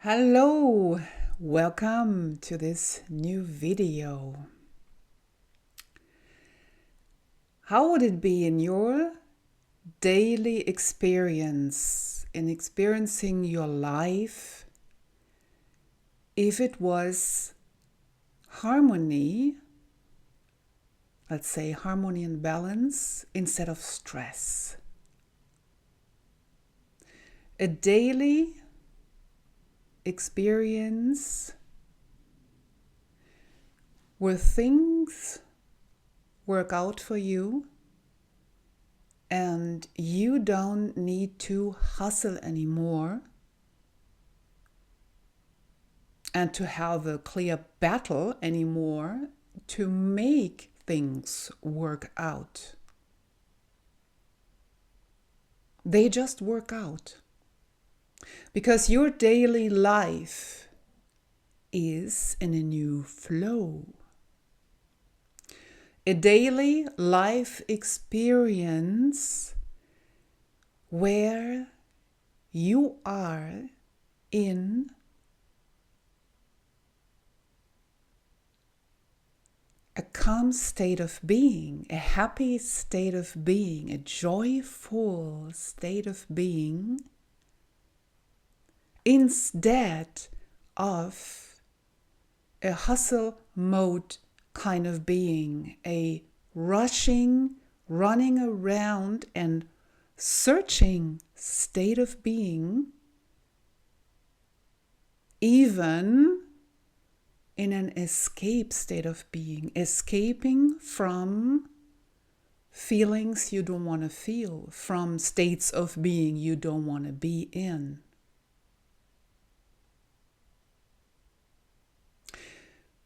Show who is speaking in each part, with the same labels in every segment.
Speaker 1: Hello, welcome to this new video. How would it be in your daily experience, in experiencing your life, if it was harmony, let's say harmony and balance, instead of stress? A daily experience where things work out for you and you don't need to hustle anymore and to have a clear battle anymore to make things work out. They just work out because your daily life is in a new flow. A daily life experience where you are in a calm state of being, a happy state of being, a joyful state of being, instead of a hustle mode kind of being, a rushing, running around and searching state of being, even in an escape state of being, escaping from feelings you don't want to feel, from states of being you don't want to be in.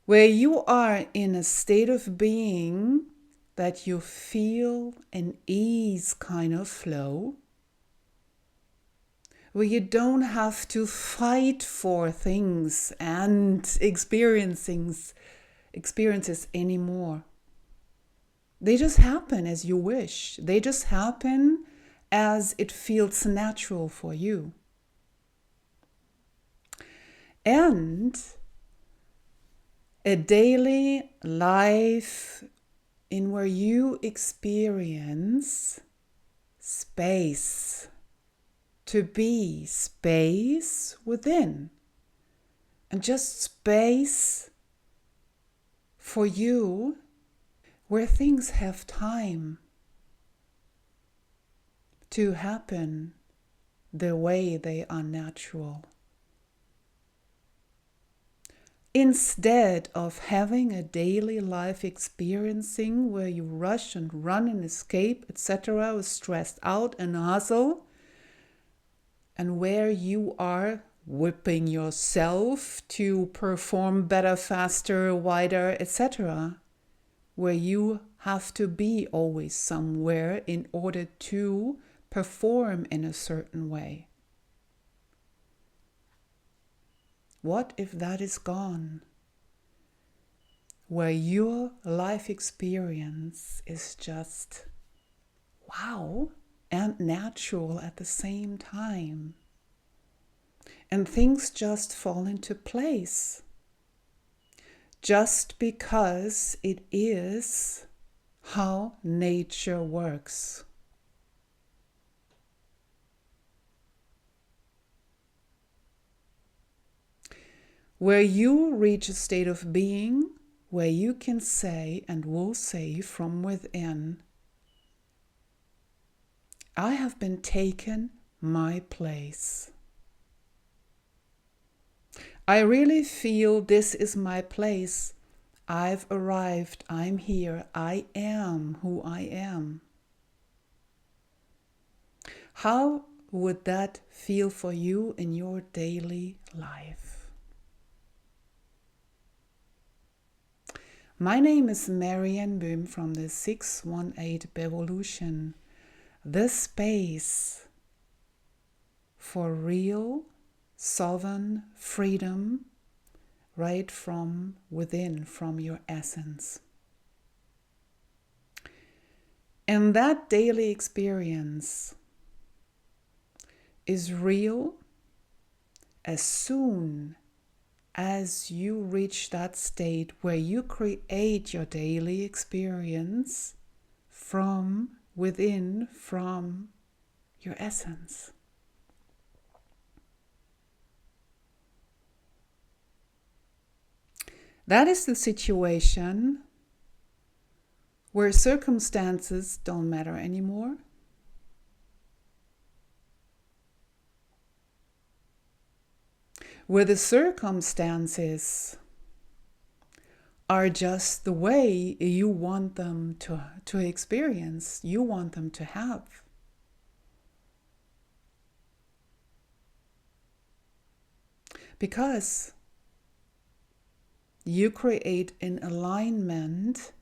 Speaker 1: Where you are in a state of being that you feel an ease kind of flow, where you don't have to fight for things and experiences anymore. They just happen as you wish. They just happen as it feels natural for you. And a daily life in where you experience space, to be space within, and just space for you where things have time to happen the way they are natural. Instead of having a daily life experiencing where you rush and run and escape, etc., stressed out and hustle, and where you are whipping yourself to perform better, faster, wider, etc., where you have to be always somewhere in order to perform in a certain way. What if that is gone? Where your life experience is just wow and natural at the same time. And things just fall into place. Just because it is how nature works. Where you reach a state of being where you can say and will say from within, I have been taken my place. I really feel this is my place. I've arrived. I'm here. I am who I am. How would that feel for you in your daily life? My name is Marianne Boom from the 618 Bevolution, the space for real, sovereign freedom right from within, from your essence. And that daily experience is real as soon as you reach that state where you create your daily experience from within, from your essence. That is the situation where circumstances don't matter anymore. Where the circumstances are just the way you want them to experience, you want them to have. Because you create an alignment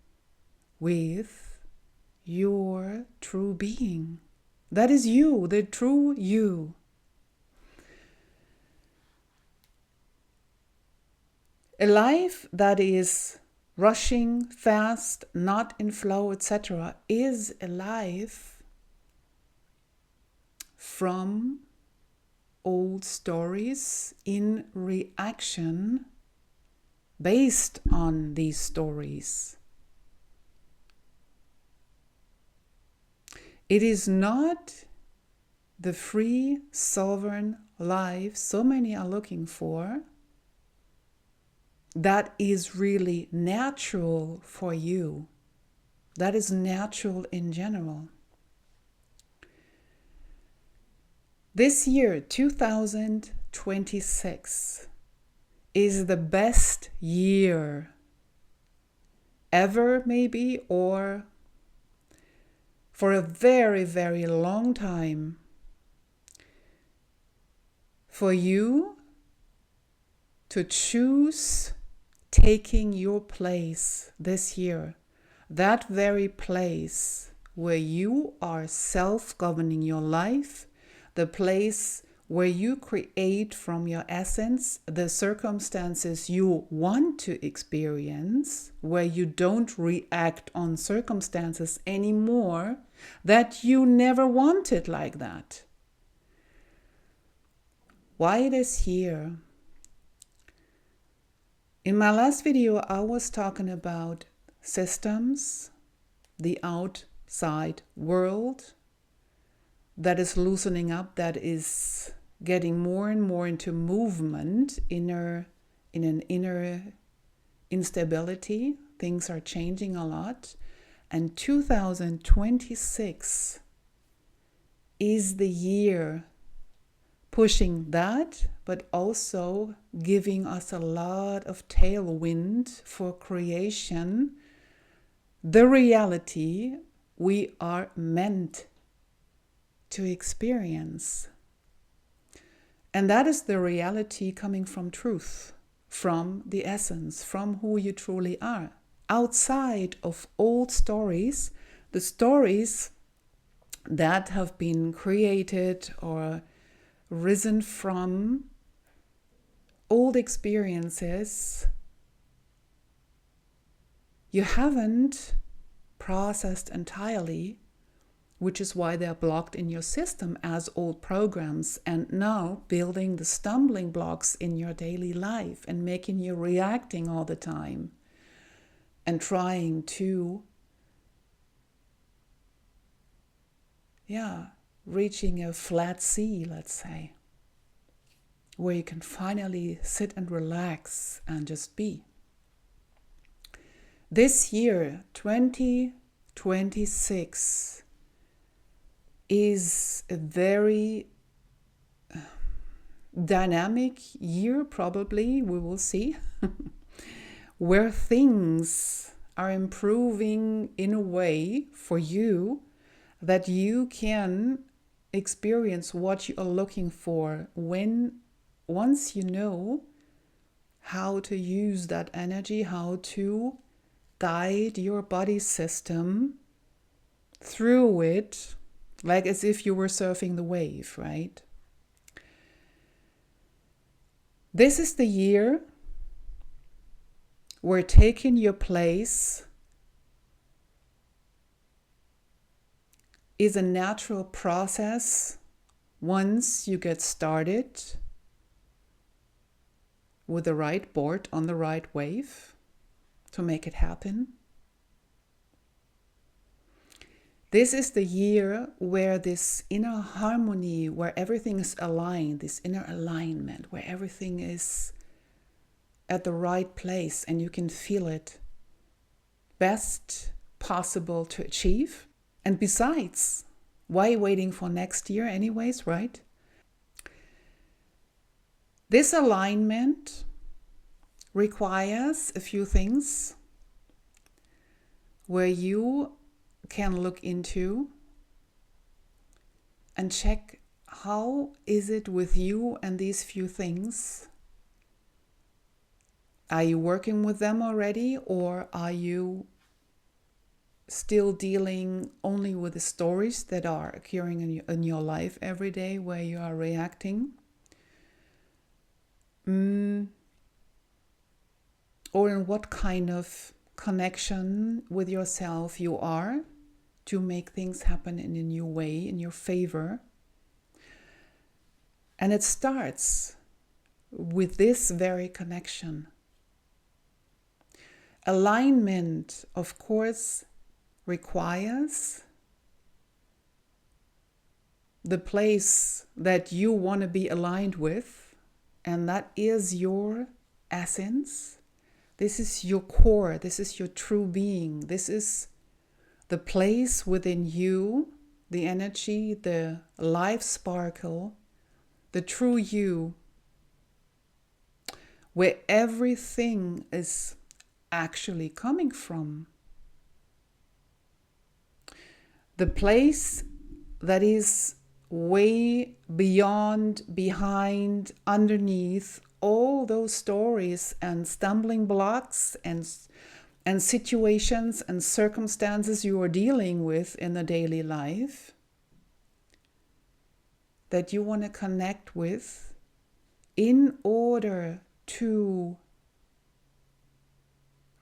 Speaker 1: with your true being. That is you, the true you. A life that is rushing fast, not in flow, etc., is a life from old stories in reaction based on these stories. It is not the free, sovereign life so many are looking for that is really natural for you. That is natural in general. This year, 2026, is the best year ever, maybe, or for a very, very long time, for you to choose taking your place this year, that very place where you are self-governing your life, the place where you create from your essence the circumstances you want to experience, where you don't react on circumstances anymore that you never wanted like that. Why this year? In my last video, I was talking about systems, the outside world that is loosening up, that is getting more and more into movement, in an inner instability. Things are changing a lot. And 2026 is the year pushing that, but also giving us a lot of tailwind for creation, the reality we are meant to experience. And that is the reality coming from truth, from the essence, from who you truly are. Outside of old stories, the stories that have been created or risen from old experiences you haven't processed entirely, which is why they're blocked in your system as old programs, and now building the stumbling blocks in your daily life and making you reacting all the time and trying to reaching a flat sea, let's say, where you can finally sit and relax and just be. This year, 2026, is a very dynamic year, probably, we will see, where things are improving in a way for you that you can experience what you are looking for once you know how to use that energy, how to guide your body system through it, like as if you were surfing the wave, right? This is the year where taking your place is a natural process once you get started. with the right board on the right wave to make it happen. This is the year where this inner harmony, where everything is aligned, this inner alignment, where everything is at the right place and you can feel it best possible to achieve. And besides, why waiting for next year anyways, right? This alignment requires a few things where you can look into and check how is it with you and these few things. Are you working with them already, or are you still dealing only with the stories that are occurring in your life every day where you are reacting? Or in what kind of connection with yourself you are to make things happen in a new way, in your favor. And it starts with this very connection. Alignment, of course, requires the place that you want to be aligned with, and that is your essence. This is your core. This is your true being. This is the place within you, the energy, the life sparkle, the true you, where everything is actually coming from. The place that is way beyond, behind, underneath all those stories and stumbling blocks and situations and circumstances you are dealing with in the daily life that you want to connect with in order to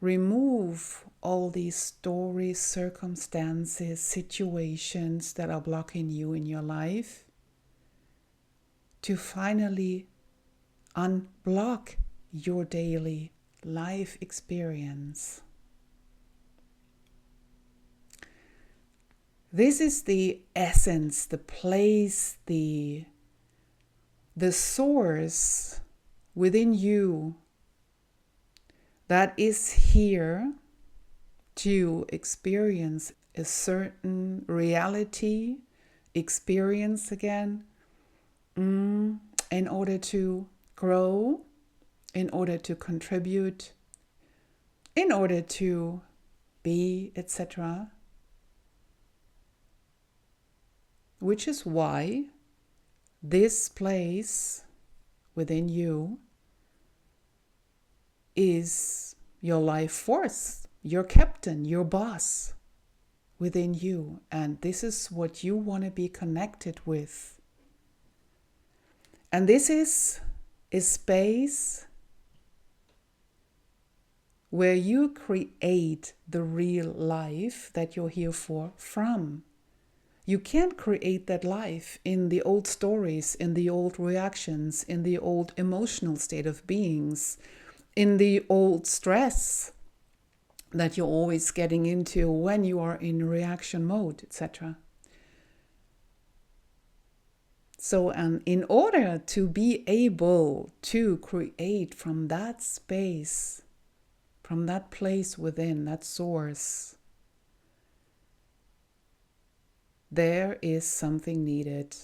Speaker 1: remove all these stories, circumstances, situations that are blocking you in your life, to finally unblock your daily life experience. This is the essence, the place, the source within you that is here to experience a certain reality, experience again, in order to grow, in order to contribute, in order to be, etc. Which is why this place within you is your life force, your captain, your boss within you. And this is what you want to be connected with. And this is a space where you create the real life that you're here for from. You can't create that life in the old stories, in the old reactions, in the old emotional state of beings, in the old stress that you're always getting into when you are in reaction mode, etc. So, in order to be able to create from that space, from that place within, that source, there is something needed.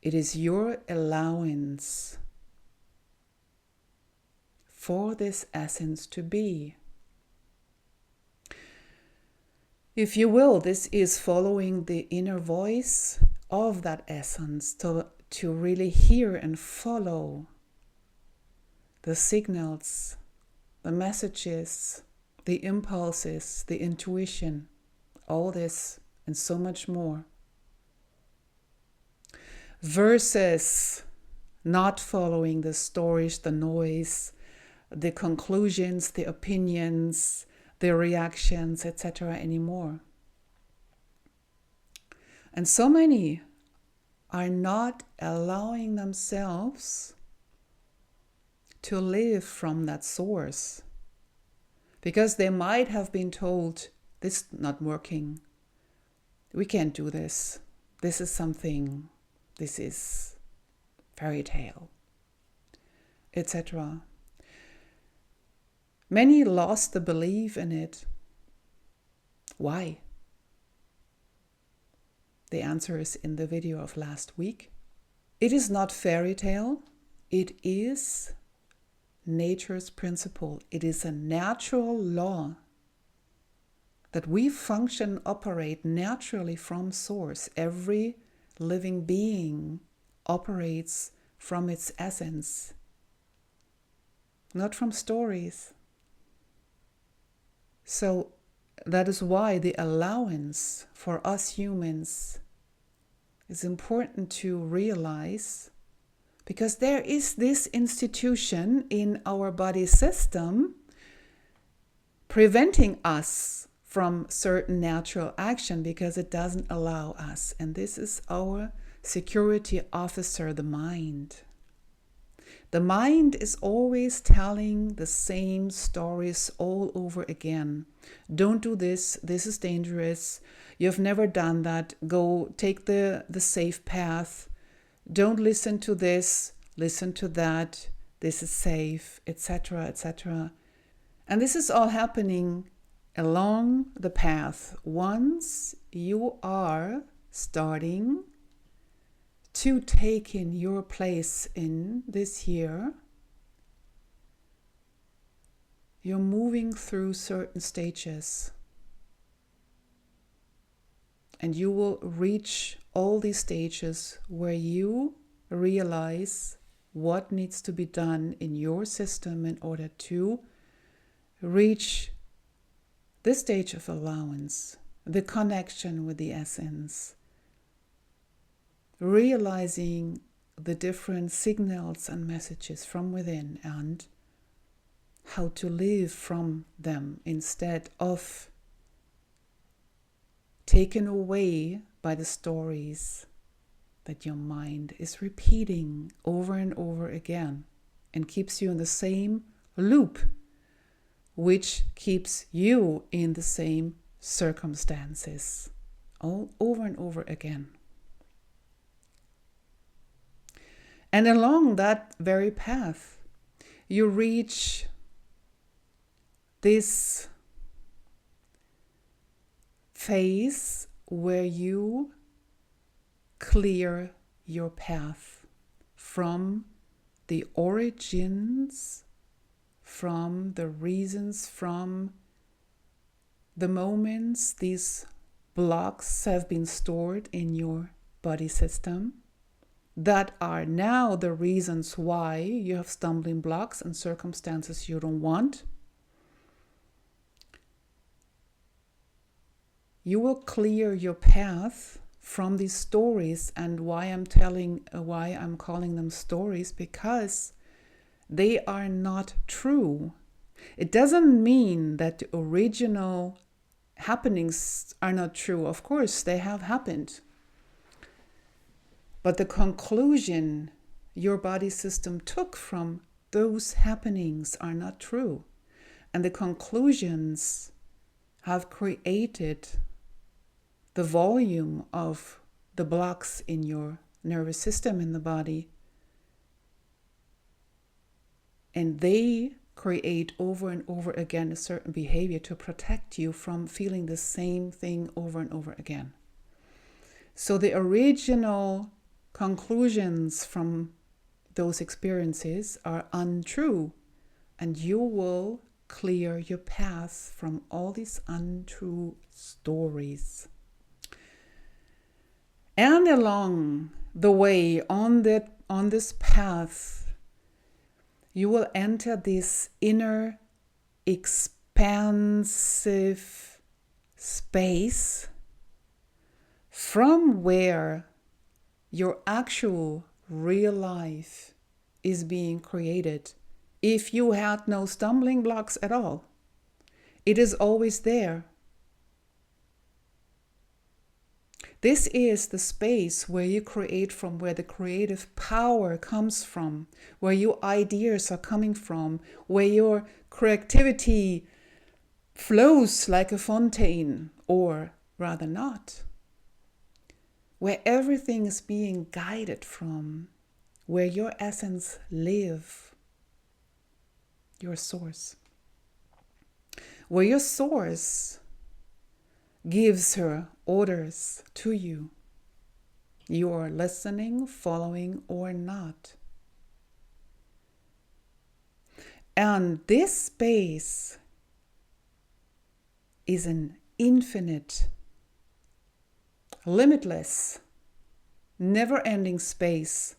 Speaker 1: It is your allowance for this essence to be. If you will, this is following the inner voice of that essence to really hear and follow the signals, the messages, the impulses, the intuition, all this and so much more. Versus not following the stories, the noise, the conclusions, the opinions, the reactions, etc. anymore. And so many are not allowing themselves to live from that source. Because they might have been told, this is not working. We can't do this. This is fairy tale, etc. Many lost the belief in it. Why? The answer is in the video of last week. It is not fairy tale. It is nature's principle. It is a natural law that we function, operate naturally from source. Every living being operates from its essence, not from stories. So that is why the allowance for us humans is important to realize, because there is this institution in our body system preventing us from certain natural action because it doesn't allow us. And this is our security officer, the mind. The mind is always telling the same stories all over again. Don't do this. This is dangerous. You've never done that. Go take the safe path. Don't listen to this. Listen to that. This is safe, etc., etc. And this is all happening along the path. Once you are starting to take in your place in this here, you're moving through certain stages. And you will reach all these stages where you realize what needs to be done in your system in order to reach this stage of allowance, the connection with the essence, realizing the different signals and messages from within and how to live from them instead of taken away by the stories that your mind is repeating over and over again and keeps you in the same loop, which keeps you in the same circumstances all over and over again. And along that very path, you reach this phase where you clear your path from the origins, from the reasons, from the moments these blocks have been stored in your body system that are now the reasons why you have stumbling blocks and circumstances you don't want. You will clear your path from these stories. And why I'm calling them stories, because they are not true. It doesn't mean that the original happenings are not true. Of course, they have happened. But the conclusion your body system took from those happenings are not true. And the conclusions have created the volume of the blocks in your nervous system in the body. And they create over and over again a certain behavior to protect you from feeling the same thing over and over again. So the original conclusions from those experiences are untrue, and you will clear your path from all these untrue stories. And along the way, on this path, you will enter this inner expansive space from where your actual real life is being created. If you had no stumbling blocks at all, it is always there. This is the space where you create from, where the creative power comes from, where your ideas are coming from, where your creativity flows like a fontaine, or rather not. Where everything is being guided from, where your essence live, your source. Where your source gives her orders to you. You are listening, following, or not. And this space is an infinite, limitless, never-ending space,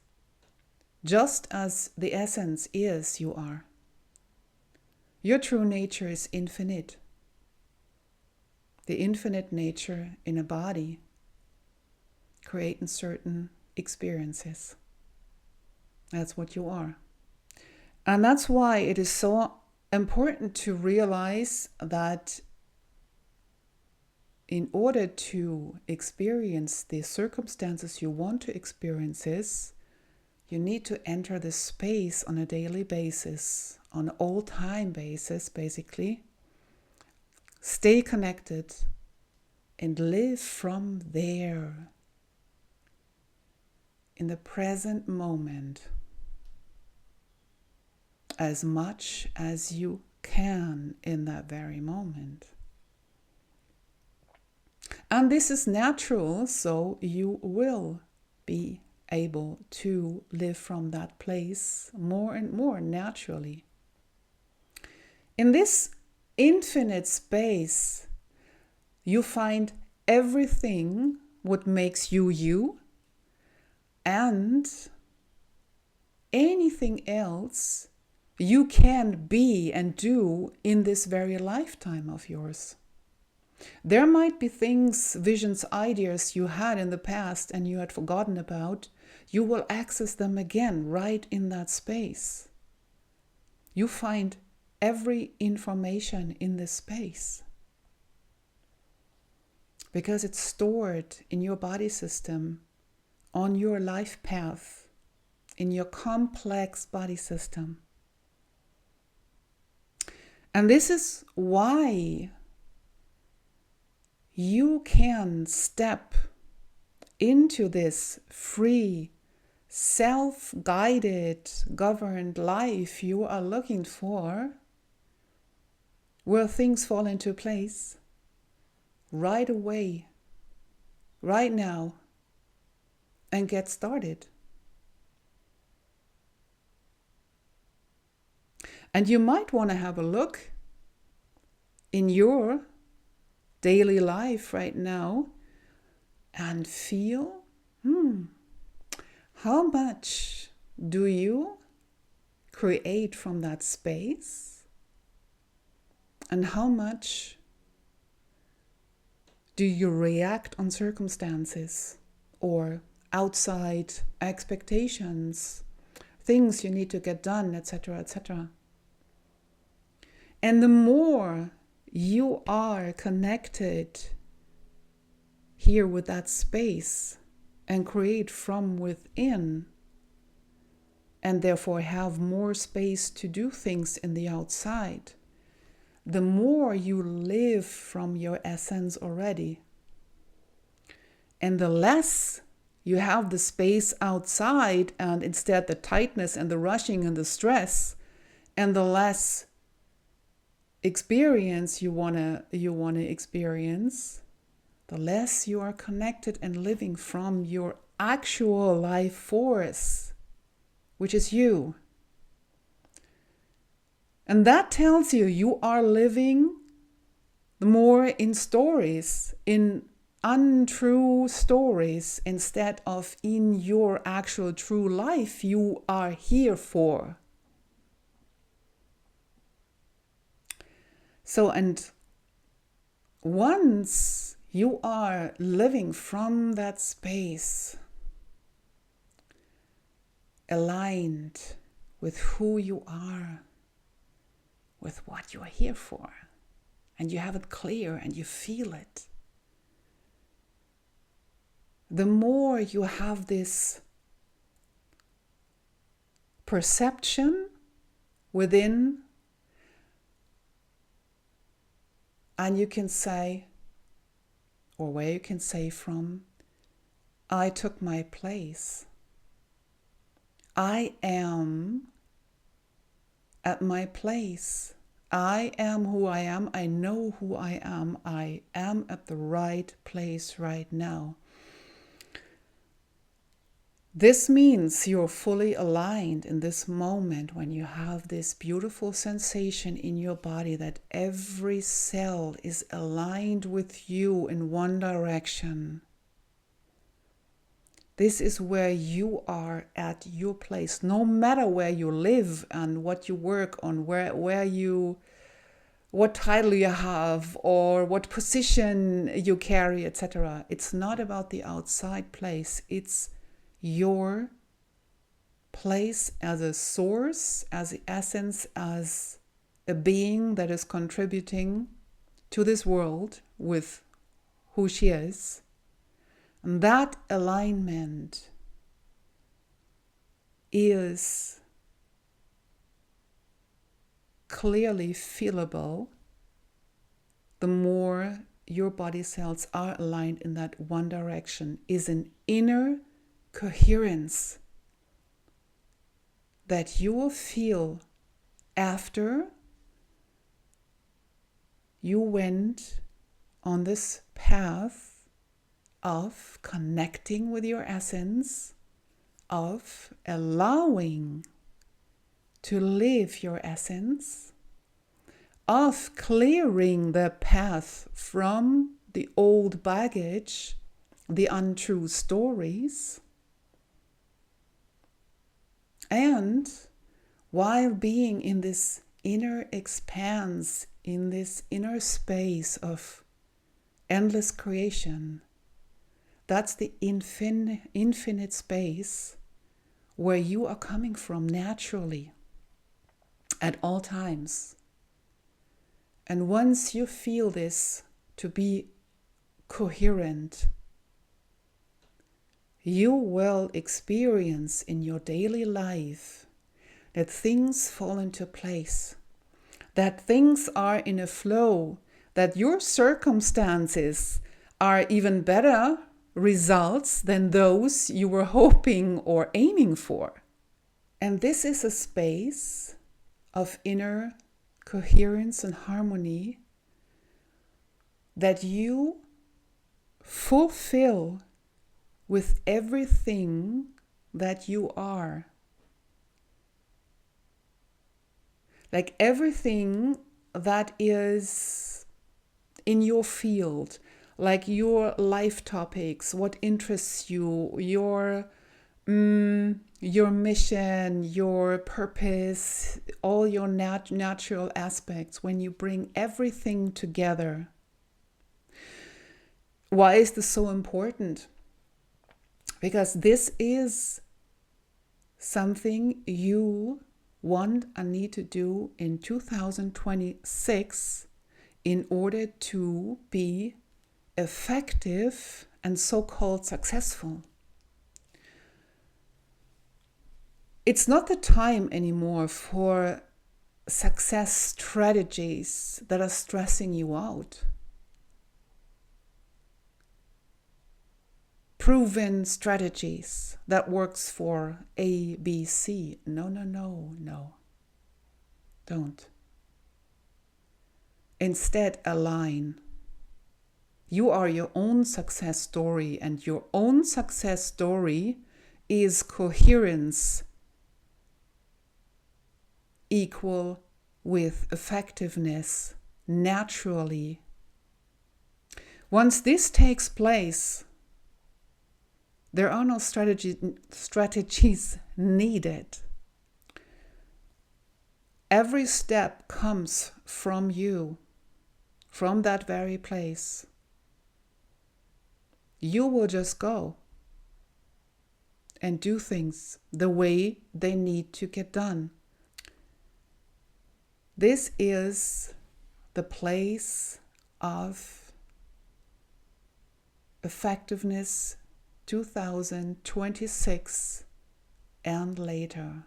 Speaker 1: just as the essence is you are. Your true nature is infinite. The infinite nature in a body creating certain experiences. That's what you are. And that's why it is so important to realize that in order to experience the circumstances you want to experience, you need to enter this space on a daily basis, on an all-time basis, basically. Stay connected and live from there in the present moment as much as you can in that very moment. And this is natural, so you will be able to live from that place more and more naturally. In this infinite space, you find everything what makes you you, and anything else you can be and do in this very lifetime of yours. There might be things, visions, ideas you had in the past and you had forgotten about. You will access them again right in that space. You find every information in this space because it's stored in your body system, on your life path, in your complex body system. And this is why you can step into this free, self-guided, governed life you are looking for, where things fall into place right away, right now, and get started. And you might want to have a look in your daily life right now and feel, how much do you create from that space? And how much do you react on circumstances or outside expectations, things you need to get done, etc., etc.? And the more you are connected here with that space and create from within, and therefore have more space to do things in the outside, the more you live from your essence already. And the less you have the space outside and instead the tightness and the rushing and the stress, and the less experience you wanna experience, the less you are connected and living from your actual life force, which is you. And that tells you are living more in stories, in untrue stories, instead of in your actual true life you are here for. So, and once you are living from that space, aligned with who you are, with what you are here for, and you have it clear and you feel it, the more you have this perception within, and you can say, or where you can say from, I took my place. I am at my place. I am who I am. I know who I am. I am at the right place right now. This means you're fully aligned in this moment when you have this beautiful sensation in your body that every cell is aligned with you in one direction. This is where you are at your place, no matter where you live and what you work on, what title you have or what position you carry, etc. It's not about the outside place. It's your place as a source, as the essence, as a being that is contributing to this world with who she is. And that alignment is clearly feelable the more your body cells are aligned in that one direction, is an inner coherence that you will feel after you went on this path of connecting with your essence, of allowing to live your essence, of clearing the path from the old baggage, the untrue stories, and while being in this inner expanse, in this inner space of endless creation, that's the infinite space where you are coming from naturally at all times. And once you feel this to be coherent, you will experience in your daily life that things fall into place, that things are in a flow, that your circumstances are even better results than those you were hoping or aiming for. And this is a space of inner coherence and harmony that you fulfill with everything that you are. Like everything that is in your field, like your life topics, what interests you, your mission, your purpose, all your natural aspects, when you bring everything together. Why is this so important? Because this is something you want and need to do in 2026 in order to be effective and so-called successful. It's not the time anymore for success strategies that are stressing you out. Proven strategies that works for A, B, C. No. Don't. Instead, align. You are your own success story, and your own success story is coherence equal with effectiveness naturally. Once this takes place, there are no strategies needed. Every step comes from you, from that very place. You will just go and do things the way they need to get done. This is the place of effectiveness 2026 and later.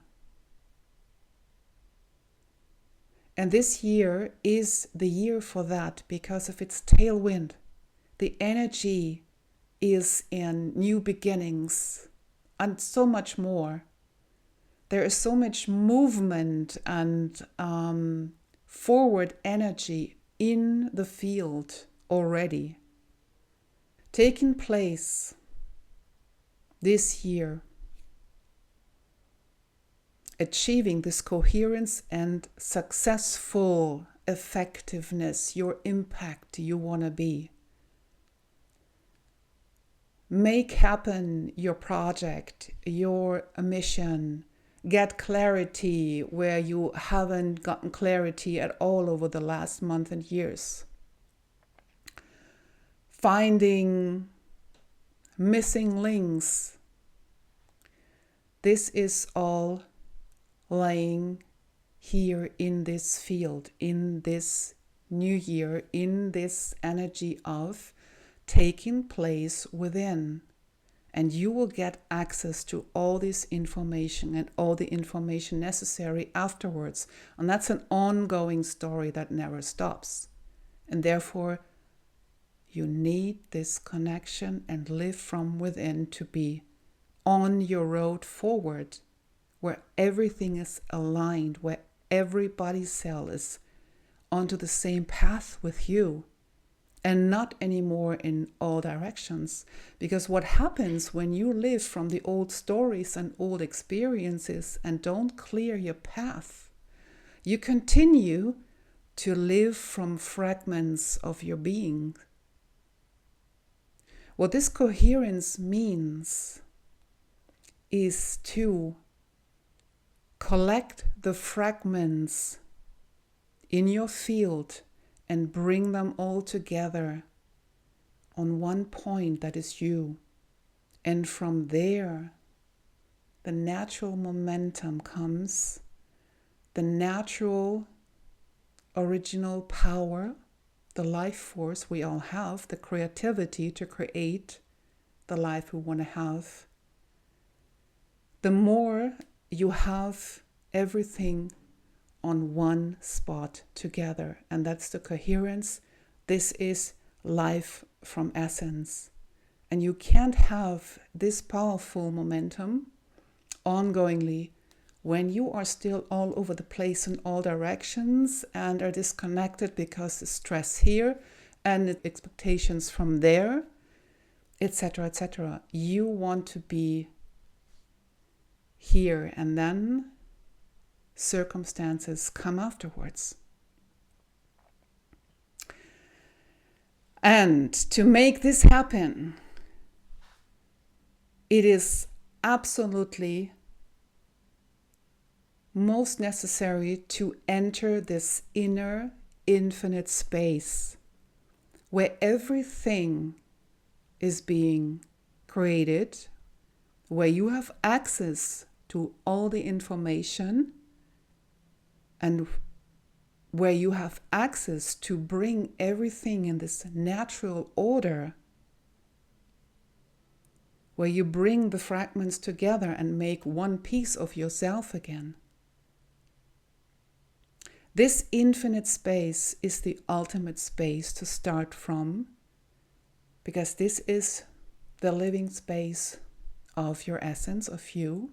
Speaker 1: And this year is the year for that because of its tailwind. The energy is in new beginnings and so much more. There is so much movement and forward energy in the field already taking place this year, achieving this coherence and successful effectiveness, your impact you want to be. Make happen your project, your mission. Get clarity where you haven't gotten clarity at all over the last month and years. Finding missing links. This is all lying here in this field, in this new year, in this energy of taking place within. And you will get access to all this information and all the information necessary afterwards. And that's an ongoing story that never stops. And therefore, you need this connection and live from within to be on your road forward, where everything is aligned, where every body cell is onto the same path with you. And not anymore in all directions. Because what happens when you live from the old stories and old experiences and don't clear your path, you continue to live from fragments of your being. What this coherence means is to collect the fragments in your field and bring them all together on one point that is you. And from there, the natural momentum comes, the natural original power, the life force we all have, the creativity to create the life we want to have. The more you have everything on one spot together, and that's the coherence. This is life from essence. And you can't have this powerful momentum ongoingly when you are still all over the place in all directions and are disconnected because the stress here and the expectations from there, etc., etc. You want to be here, and then circumstances come afterwards. And to make this happen, it is absolutely most necessary to enter this inner infinite space where everything is being created, where you have access to all the information, and where you have access to bring everything in this natural order, where you bring the fragments together and make one piece of yourself again. This infinite space is the ultimate space to start from, because this is the living space of your essence, of you.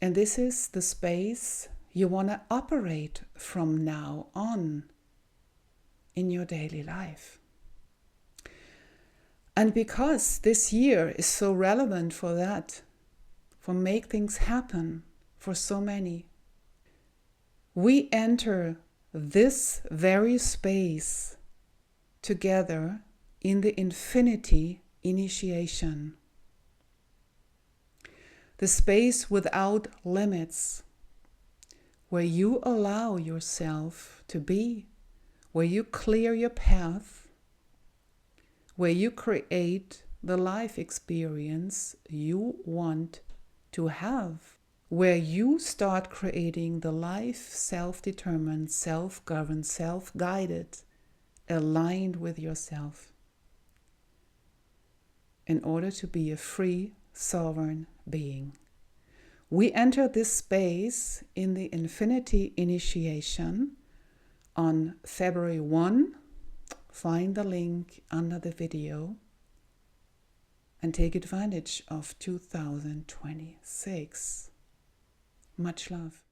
Speaker 1: And this is the space you want to operate from now on in your daily life. And because this year is so relevant for that, for make things happen for so many, we enter this very space together in the infinity initiation. The space without limits, where you allow yourself to be, where you clear your path, where you create the life experience you want to have, where you start creating the life self-determined, self-governed, self-guided, aligned with yourself, in order to be a free, sovereign being. We enter this space in the Infinity Initiation on February 1. Find the link under the video and take advantage of 2026. Much love.